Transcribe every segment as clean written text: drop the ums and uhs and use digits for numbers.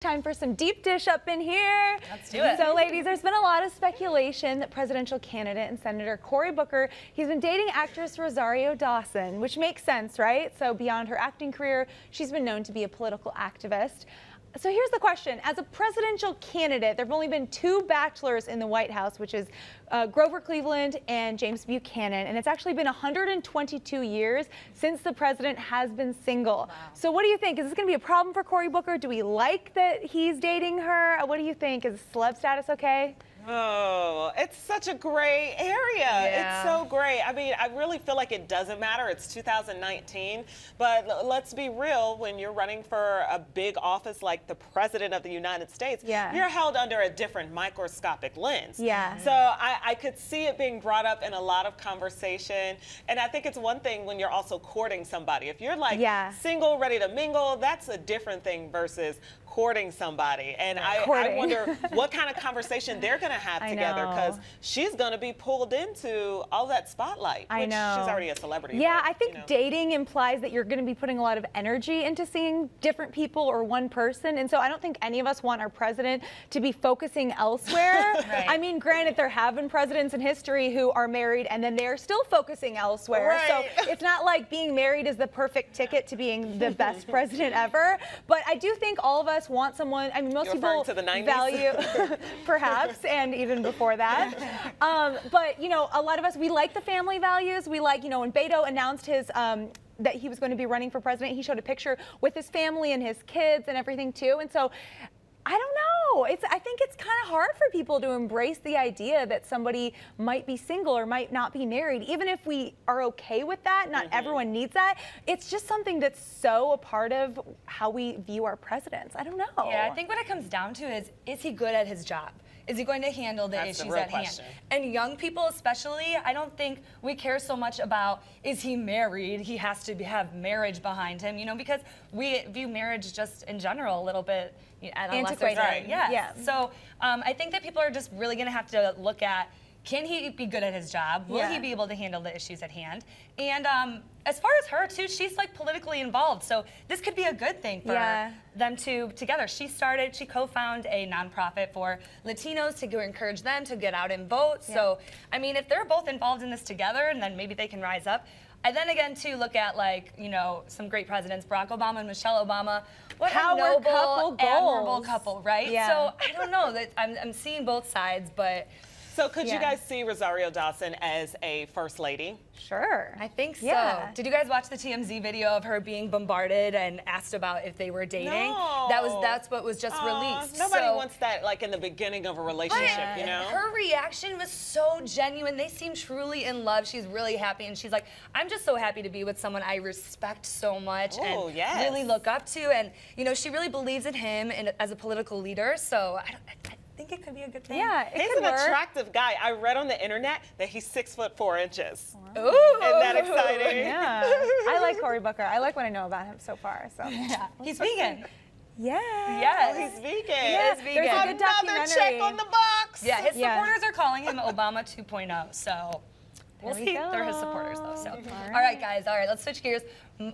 Time for some deep dish up in here. Let's do it. So ladies, there's been a lot of speculation that presidential candidate and Senator Cory Booker, he's been dating actress Rosario Dawson, which makes sense, right? So beyond her acting career, she's been known to be a political activist. So here's the question. As a presidential candidate, there have only been two bachelors in the White House, which is Grover Cleveland and James Buchanan. And it's actually been 122 years since the president has been single. Wow. So what do you think? Is this going to be a problem for Cory Booker? Do we like that he's dating her? What do you think? Is celeb status okay? Oh, it's such a gray area. Yeah. It's so gray. I mean, I really feel like it doesn't matter. It's 2019. But let's be real. When you're running for a big office like the President of the United States, you're held under a different microscopic lens. Yeah. So I could see it being brought up in a lot of conversation. And I think it's one thing when you're also courting somebody. If you're like single, ready to mingle, that's a different thing versus courting somebody. And I wonder what kind of conversation they're going to have together, because she's going to be pulled into all that spotlight. I know. She's already a celebrity. Yeah, but, I think dating implies that you're going to be putting a lot of energy into seeing different people or one person. And so I don't think any of us want our president to be focusing elsewhere. Right. I mean, granted, there have been presidents in history who are married and then they're still focusing elsewhere. Right. So it's not like being married is the perfect ticket to being the best president ever. But I do think all of us want someone, I mean, most people to the 90s? value, perhaps, and even before that. But, you know, a lot of us, we like the family values. We like, you know, when Beto announced his, that he was going to be running for president, he showed a picture with his family and his kids and everything too. And so, I don't know. I think it's kind of hard for people to embrace the idea that somebody might be single or might not be married. Even if we are okay with that, not everyone needs that. It's just something that's so a part of how we view our presidents. I don't know. Yeah, I think what it comes down to is he good at his job? Is he going to handle the issues at hand? And young people especially, I don't think we care so much about, is he married? He has to have marriage behind him, you know, because we view marriage just in general a little bit antiquated. Yeah. So I think that people are just really going to have to look at, can he be good at his job? Will he be able to handle the issues at hand? And as far as her too, she's like politically involved. So this could be a good thing for them two together. She co-founded a nonprofit for Latinos to encourage them to get out and vote. So, I mean, if they're both involved in this together, and then maybe they can rise up. And then again, too, look at, like, you know, some great presidents, Barack Obama and Michelle Obama. What a noble, admirable couple, right? Yeah. So I don't know. That I'm seeing both sides, but. So could you guys see Rosario Dawson as a first lady? Sure. I think so. Yeah. Did you guys watch the TMZ video of her being bombarded and asked about if they were dating? No. That's what was just released. Nobody wants that, like, in the beginning of a relationship, you know? Her reaction was so genuine. They seem truly in love. She's really happy, and she's like, I'm just so happy to be with someone I respect so much and really look up to. And, you know, she really believes in him and as a political leader. So I think it could be a good thing. Yeah, he's an attractive guy. I read on the internet that he's 6'4". Ooh. Isn't that exciting? Yeah. I like Cory Booker. I like what I know about him so far. So he's vegan. Yeah. Yes. Oh, he's vegan. Yes, he is vegan. There's a good documentary. Another check on the box. Yeah, his supporters are calling him Obama 2.0. So we'll see. They're his supporters, though. So, all right, guys. All right, let's switch gears.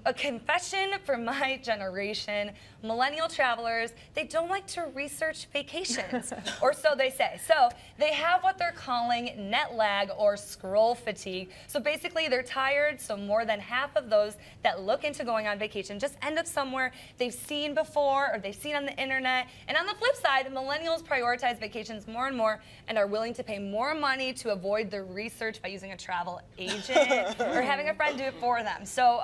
A confession for my generation. Millennial travelers, they don't like to research vacations, or so they say. So they have what they're calling net lag or scroll fatigue. So basically they're tired, so more than half of those that look into going on vacation just end up somewhere they've seen before or they've seen on the internet. And on the flip side, millennials prioritize vacations more and more and are willing to pay more money to avoid the research by using a travel agent or having a friend do it for them. So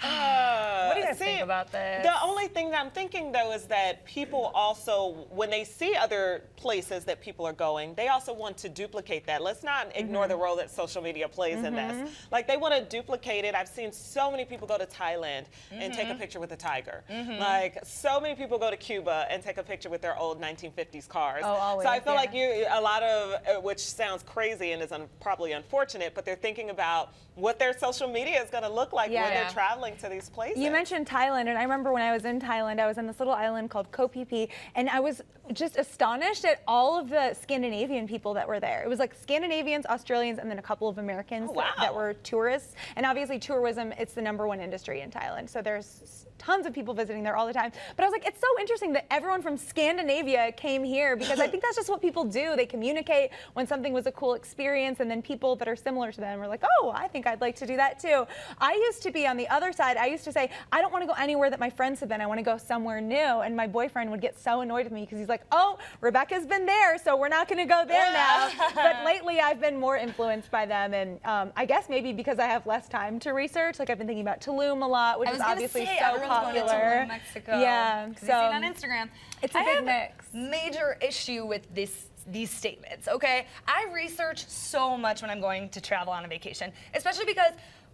what do you guys think about this? The only thing that I'm thinking, though, is that people also, when they see other places that people are going, they also want to duplicate that. Let's not ignore the role that social media plays in this. Like, they want to duplicate it. I've seen so many people go to Thailand and take a picture with a tiger. Like, so many people go to Cuba and take a picture with their old 1950s cars. Oh, always, so I feel like a lot of, which sounds crazy and is probably unfortunate, but they're thinking about what their social media is going to look like when they're traveling to these places. You mentioned Thailand, and I remember when I was in Thailand, I was on this little island called Koh Phi Phi, and I was just astonished at all of the Scandinavian people that were there. It was like Scandinavians, Australians, and then a couple of Americans that were tourists. And obviously tourism, it's the #1 industry in Thailand. So there's tons of people visiting there all the time. But I was like, it's so interesting that everyone from Scandinavia came here because I think that's just what people do. They communicate when something was a cool experience, and then people that are similar to them were like, oh, I think I'd like to do that too. I used to be on the other side. I used to say, I don't want to go anywhere that my friends have been. I want to go somewhere new. And my boyfriend would get so annoyed with me because he's like, oh, Rebecca's been there, so we're not going to go there now. But lately I've been more influenced by them, and I guess maybe because I have less time to research. Like I've been thinking about Tulum a lot, which is obviously so popular. Going to Tulum, Mexico. Yeah, so you see it on Instagram. It's a big mix. Major issue with these statements, okay? I research so much when I'm going to travel on a vacation, especially because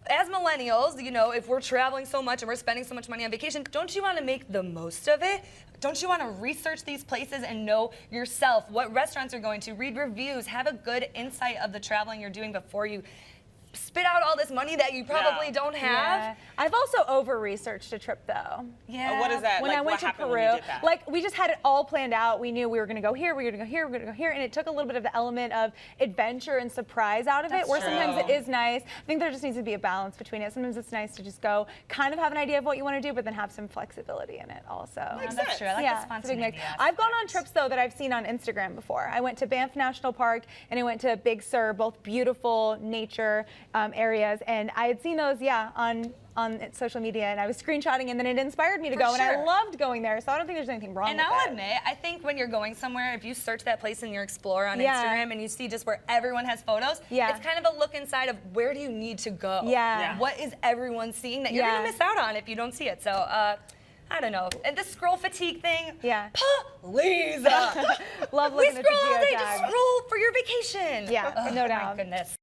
as millennials, you know, if we're traveling so much and we're spending so much money on vacation, don't you want to make the most of it? Don't you want to research these places and know yourself what restaurants you're going to, read reviews, have a good insight of the traveling you're doing before you spit out all this money that you probably don't have? Yeah. I've also over-researched a trip though. Yeah. What is that? When like, I went to Peru, like we just had it all planned out. We knew we were going to go here, we were going to go here, we were going to go here, and it took a little bit of the element of adventure and surprise out of it, where sometimes it is nice. I think there just needs to be a balance between it. Sometimes it's nice to just go, kind of have an idea of what you want to do, but then have some flexibility in it also. Yeah, that's true. I like the spontaneity. I've gone on trips though that I've seen on Instagram before. I went to Banff National Park and I went to Big Sur, both beautiful nature areas, and I had seen those, on social media, and I was screenshotting, and then it inspired me to go, and I loved going there, so I don't think there's anything wrong with it. And I'll admit, I think when you're going somewhere, if you search that place in your Explorer on Instagram and you see just where everyone has photos, it's kind of a look inside of where do you need to go? What is everyone seeing that you're going to miss out on if you don't see it? So, I don't know. And the scroll fatigue thing, please. Love looking at the geotag. We scroll all day, just scroll for your vacation. Yeah, no doubt. My goodness.